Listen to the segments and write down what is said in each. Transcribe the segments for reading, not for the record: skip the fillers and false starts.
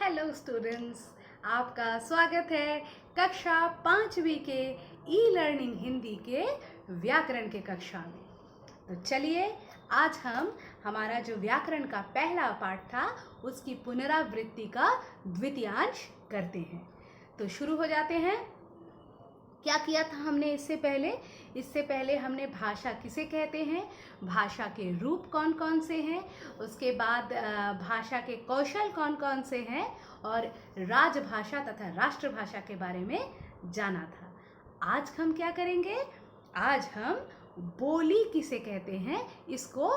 Hello students, आपका स्वागत है कक्षा 5वीं के ई लर्निंग हिंदी के व्याकरण के कक्षा में। तो चलिए आज हम हमारा जो व्याकरण का पहला पाठ था उसकी पुनरावृत्ति का द्वितीयांश करते हैं। तो शुरू हो जाते हैं। क्या किया था हमने इससे पहले हमने भाषा किसे कहते हैं, भाषा के रूप कौन कौन से हैं, उसके बाद भाषा के कौशल कौन कौन से हैं और राजभाषा तथा राष्ट्रभाषा के बारे में जाना था। आज हम क्या करेंगे, आज हम बोली किसे कहते हैं इसको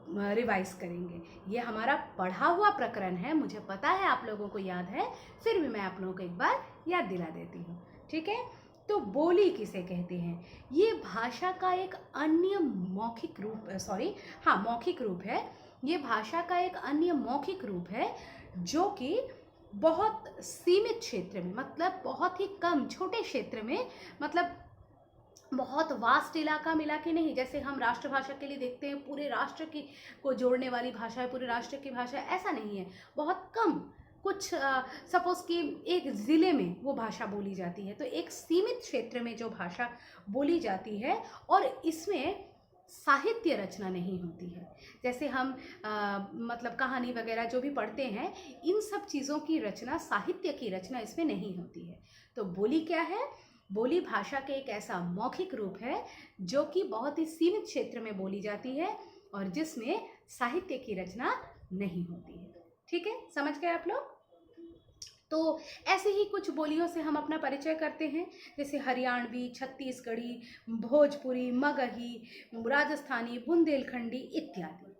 रिवाइज करेंगे। ये हमारा पढ़ा हुआ प्रकरण है, मुझे पता है आप लोगों को याद है, फिर भी मैं आप लोगों को एक बार याद दिला देती हूँ। ठीक है, तो बोली किसे कहते हैं? ये भाषा का एक अन्य मौखिक रूप है। ये भाषा का एक अन्य मौखिक रूप है जो कि बहुत सीमित क्षेत्र में, मतलब बहुत ही कम छोटे क्षेत्र में, मतलब बहुत वास्ट इलाका मिला के नहीं। जैसे हम राष्ट्रभाषा के लिए देखते हैं पूरे राष्ट्र की को जोड़ने वाली भाषा है, पूरे राष्ट्र की भाषा है, ऐसा नहीं है। बहुत कम कुछ सपोज कि एक ज़िले में वो भाषा बोली जाती है, तो एक सीमित क्षेत्र में जो भाषा बोली जाती है और इसमें साहित्य रचना नहीं होती है। जैसे हम मतलब कहानी वगैरह जो भी पढ़ते हैं, इन सब चीज़ों की रचना, साहित्य की रचना इसमें नहीं होती है। तो बोली क्या है? बोली भाषा के एक ऐसा मौखिक रूप है जो कि बहुत ही सीमित क्षेत्र में बोली जाती है और जिसमें साहित्य की रचना नहीं होती है। ठीक है, समझ गए आप लोग? तो ऐसे ही कुछ बोलियों से हम अपना परिचय करते हैं, जैसे हरियाणवी, छत्तीसगढ़ी, भोजपुरी, मगही, राजस्थानी, बुंदेलखंडी इत्यादि।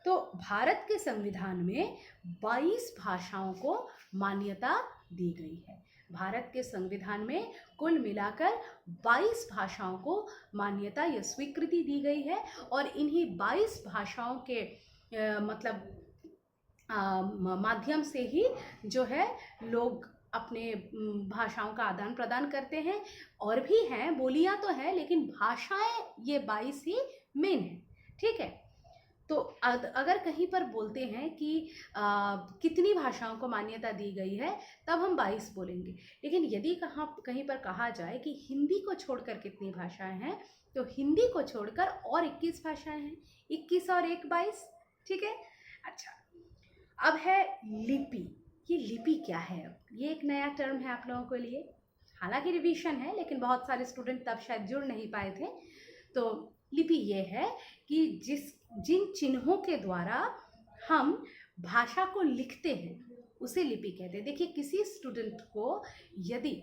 तो भारत के संविधान में 22 भाषाओं को मान्यता दी गई है। भारत के संविधान में कुल मिलाकर 22 भाषाओं को मान्यता या स्वीकृति दी गई है और इन्हीं 22 भाषाओं के मतलब माध्यम से ही जो है लोग अपने भाषाओं का आदान प्रदान करते हैं। और भी हैं, बोलियां तो हैं, लेकिन भाषाएं ये 22 ही मेन है। ठीक है, तो अगर कहीं पर बोलते हैं कि कितनी भाषाओं को मान्यता दी गई है, तब हम 22 बोलेंगे। लेकिन यदि कहीं पर कहा जाए कि हिंदी को छोड़कर कितनी भाषाएं हैं, तो हिंदी को छोड़कर और 21 भाषाएं हैं। 21 और 1 22। ठीक है, अच्छा, अब है लिपि। ये लिपि क्या है? अब ये एक नया टर्म है आप लोगों के लिए, हालांकि रिवीजन है, लेकिन बहुत सारे स्टूडेंट तब शायद जुड़ नहीं पाए थे। तो लिपि ये है कि जिन चिन्हों के द्वारा हम भाषा को लिखते हैं उसे लिपि कहते हैं। देखिए, किसी स्टूडेंट को यदि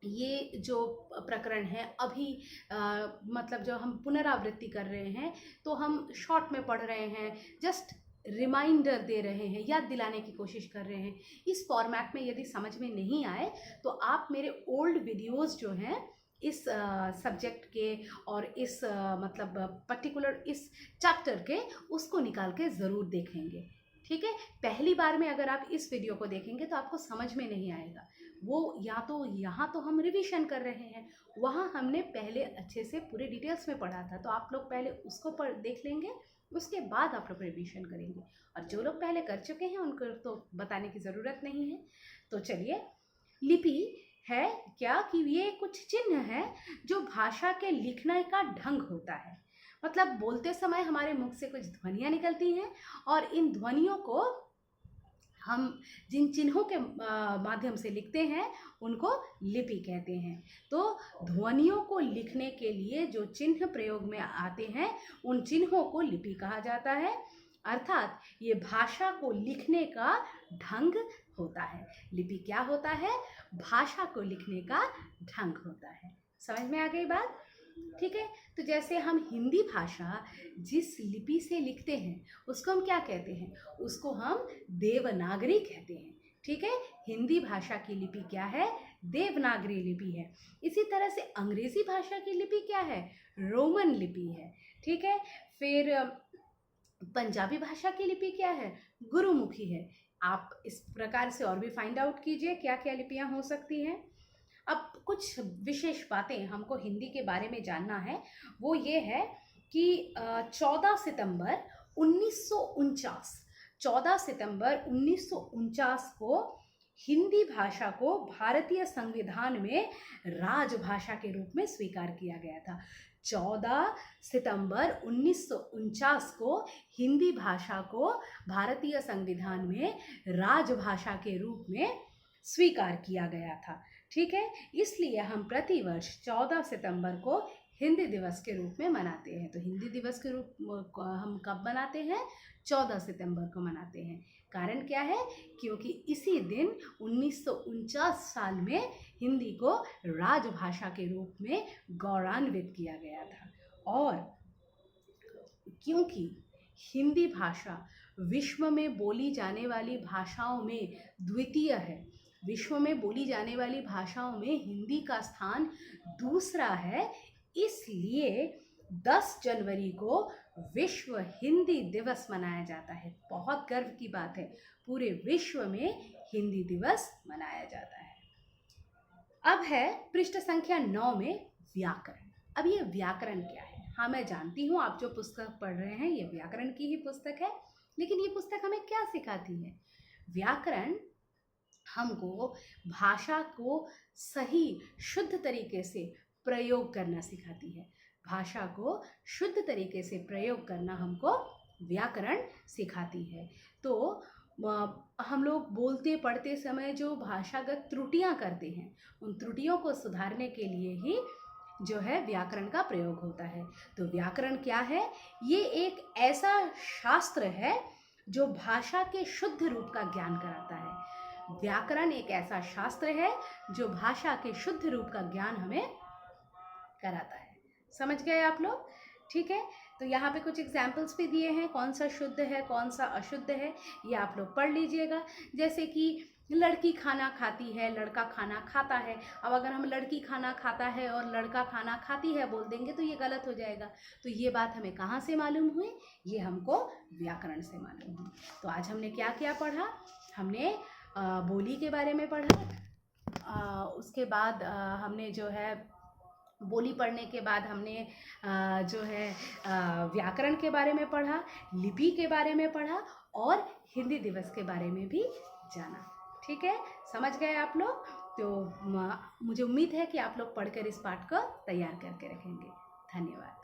ये जो प्रकरण है अभी मतलब जो हम पुनरावृत्ति कर रहे हैं, तो हम शॉर्ट में पढ़ रहे हैं, जस्ट रिमाइंडर दे रहे हैं, याद दिलाने की कोशिश कर रहे हैं, इस फॉर्मेट में यदि समझ में नहीं आए तो आप मेरे ओल्ड वीडियोस जो हैं इस सब्जेक्ट के और इस मतलब पर्टिकुलर इस चैप्टर के, उसको निकाल के ज़रूर देखेंगे। ठीक है, पहली बार में अगर आप इस वीडियो को देखेंगे तो आपको समझ में नहीं आएगा। वो यहाँ तो हम रिवीजन कर रहे हैं, वहाँ हमने पहले अच्छे से पूरे डिटेल्स में पढ़ा था, तो आप लोग पहले उसको देख लेंगे, उसके बाद आप लोग रिवीजन करेंगे। और जो लोग पहले कर चुके हैं उनको तो बताने की ज़रूरत नहीं है। तो चलिए, लिपि है क्या कि ये कुछ चिन्ह है जो भाषा के लिखने का ढंग होता है। मतलब बोलते समय हमारे मुख से कुछ ध्वनियाँ निकलती हैं और इन ध्वनियों को हम जिन चिन्हों के माध्यम से लिखते हैं उनको लिपि कहते हैं। तो ध्वनियों को लिखने के लिए जो चिन्ह प्रयोग में आते हैं उन चिन्हों को लिपि कहा जाता है, अर्थात ये भाषा को लिखने का ढंग होता है। लिपि क्या होता है? भाषा को लिखने का ढंग होता है। समझ में आ गई बात? ठीक है, तो जैसे हम हिंदी भाषा जिस लिपि से लिखते हैं उसको हम क्या कहते हैं? उसको हम देवनागरी कहते हैं। ठीक है, हिंदी भाषा की लिपि क्या है? देवनागरी लिपि है। इसी तरह से अंग्रेजी भाषा की लिपि क्या है? रोमन लिपि है। ठीक है, फिर पंजाबी भाषा की लिपि क्या है? गुरुमुखी है। आप इस प्रकार से और भी फाइंड आउट कीजिए क्या क्या लिपियां हो सकती हैं। अब कुछ विशेष बातें हमको हिंदी के बारे में जानना है, वो ये है कि 14 सितंबर 1949 14 सितंबर 1949 को हिंदी भाषा को भारतीय संविधान में राजभाषा के रूप में स्वीकार किया गया था। 14 सितंबर 1949 को हिंदी भाषा को भारतीय संविधान में राजभाषा के रूप में स्वीकार किया गया था। ठीक है, इसलिए हम प्रतिवर्ष 14 सितंबर को हिंदी दिवस के रूप में मनाते हैं। तो हिंदी दिवस के रूप हम कब मनाते हैं? 14 सितंबर को मनाते हैं। कारण क्या है? क्योंकि इसी दिन 1949 साल में हिंदी को राजभाषा के रूप में गौरवान्वित किया गया था। और क्योंकि हिंदी भाषा विश्व में बोली जाने वाली भाषाओं में द्वितीय है, विश्व में बोली जाने वाली भाषाओं में हिंदी का स्थान दूसरा है, इसलिए 10 जनवरी को विश्व हिंदी दिवस मनाया जाता है। बहुत गर्व की बात है, पूरे विश्व में हिंदी दिवस मनाया जाता है। अब है पृष्ठ संख्या 9 में व्याकरण। अब ये व्याकरण क्या है? हाँ, मैं जानती हूँ आप जो पुस्तक पढ़ रहे हैं ये व्याकरण की ही पुस्तक है, लेकिन ये पुस्तक हमें क्या सिखाती है? व्याकरण हमको भाषा को सही शुद्ध तरीके से प्रयोग करना सिखाती है। भाषा को शुद्ध तरीके से प्रयोग करना हमको व्याकरण सिखाती है। तो हम लोग बोलते पढ़ते समय जो भाषागत त्रुटियां करते हैं, उन त्रुटियों को सुधारने के लिए ही जो है व्याकरण का प्रयोग होता है। तो व्याकरण क्या है? ये एक ऐसा शास्त्र है जो भाषा के शुद्ध रूप का ज्ञान कराता है। व्याकरण एक ऐसा शास्त्र है जो भाषा के शुद्ध रूप का ज्ञान हमें कराता है। समझ गए आप लोग? ठीक है, तो यहाँ पे कुछ एग्जाम्पल्स भी दिए हैं, कौन सा शुद्ध है कौन सा अशुद्ध है, ये आप लोग पढ़ लीजिएगा। जैसे कि लड़की खाना खाती है, लड़का खाना खाता है। अब अगर हम लड़की खाना खाता है और लड़का खाना खाती है बोल देंगे तो ये गलत हो जाएगा। तो ये बात हमें कहाँ से मालूम हुई? ये हमको व्याकरण से मालूम हुई। तो आज हमने क्या क्या पढ़ा? हमने बोली के बारे में पढ़ा, उसके बाद हमने जो है बोली पढ़ने के बाद हमने जो है व्याकरण के बारे में पढ़ा, लिपि के बारे में पढ़ा और हिंदी दिवस के बारे में भी जाना। ठीक है, समझ गए आप लोग? तो मुझे उम्मीद है कि आप लोग पढ़कर इस पाठ को तैयार करके रखेंगे। धन्यवाद।